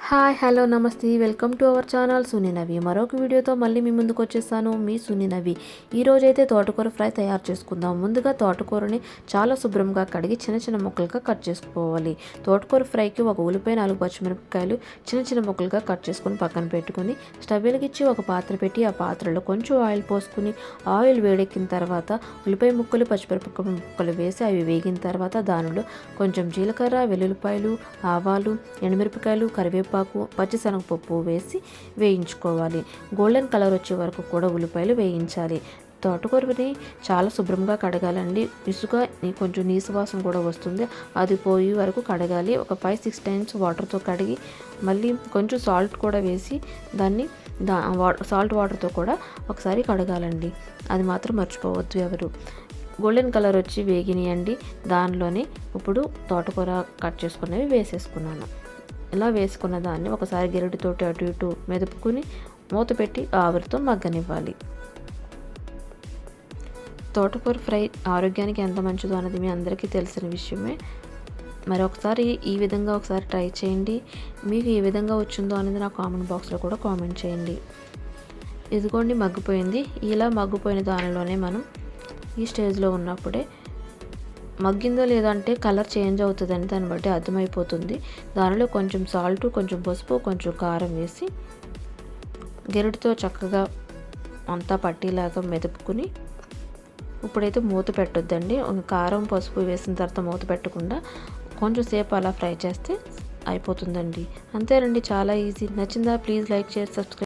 Hi hello నమస్తే welcome to our channel సునీనవి. మరొక వీడియోతో మళ్ళీ మీ ముందుకు వచ్చేసాను, మీ సునీనవి. ఈరోజైతే తోటకూర ఫ్రై తయారు చేసుకుందాం. ముందుగా తోటకూరని చాలా శుభ్రంగా కడిగి చిన్న చిన్న ముక్కలుగా కట్ చేసుకోవాలి. తోటకూర ఫ్రైకి ఒక ఉల్లిపాయ, 4 పచ్చిమిరపకాయలు చిన్న చిన్న ముక్కలుగా కట్ చేసుకుని పక్కన పెట్టుకుని స్టవ్ వెలిగించి ఒక పాత్ర పెట్టి ఆ పాత్రలో కొంచెం ఆయిల్ పోసుకుని ఆయిల్ వేడెక్కిన తర్వాత ఉల్లిపాయ ముక్కలు, పచ్చిమిరపకాయ ముక్కలు వేసి అవి వేగిన తర్వాత దానిలో కొంచెం జీలకర్ర, వెల్లుల్లిపాయలు, ఆవాలు, ఎండుమిరపకాయలు, కరివేపాకు, పచ్చిశనగపప్పు వేసి వేయించుకోవాలి. గోల్డెన్ కలర్ వచ్చే వరకు కూడా ఉల్లిపాయలు వేయించాలి. తోటకూరని చాలా శుభ్రంగా కడగాలండి. ఇసుక కొంచెం నీసు వాసన కూడా వస్తుంది, అది పోయే వరకు కడగాలి. ఒక 5-6 టైమ్స్ వాటర్తో కడిగి మళ్ళీ కొంచెం సాల్ట్ కూడా వేసి దాన్ని సాల్ట్ వాటర్తో కూడా ఒకసారి కడగాలండి. అది మాత్రం మర్చిపోవద్దు ఎవరు. గోల్డెన్ కలర్ వచ్చి వేగినాయండి. దానిలోనే ఇప్పుడు తోటకూర కట్ చేసుకున్నవి వేసేసుకున్నాను. ఇలా వేసుకున్న దాన్ని ఒకసారి గెరటితోటి అటు ఇటు మెదుపుకుని మూత పెట్టి ఆవిరితో మగ్గనివ్వాలి. తోటకూర ఫ్రై ఆరోగ్యానికి ఎంత మంచిదో అన్నది మీ అందరికీ తెలిసిన విషయమే. మరి ఒకసారి ఈ విధంగా ఒకసారి ట్రై చేయండి. మీకు ఏ విధంగా వచ్చిందో అనేది నా కామెంట్ బాక్స్లో కూడా కామెంట్ చేయండి. ఇదిగోండి మగ్గిపోయింది. ఇలా మగ్గిపోయిన దానిలోనే మనం ఈ స్టేజ్లో ఉన్నప్పుడే మగ్గిందో లేదంటే కలర్ చేంజ్ అవుతుందని దాన్ని బట్టి అర్థమైపోతుంది. దానిలో కొంచెం సాల్ట్, కొంచెం పసుపు, కొంచెం కారం వేసి గెరటితో చక్కగా అంతా పట్టేలాగా మెదుపుకుని ఇప్పుడైతే మూత పెట్టొద్దండి. కారం, పసుపు వేసిన తర్వాత మూత పెట్టకుండా కొంచెం సేపు అలా ఫ్రై చేస్తే అయిపోతుందండి. అంతేనండి, చాలా ఈజీ. నచ్చిందా? Please like, share, subscribe.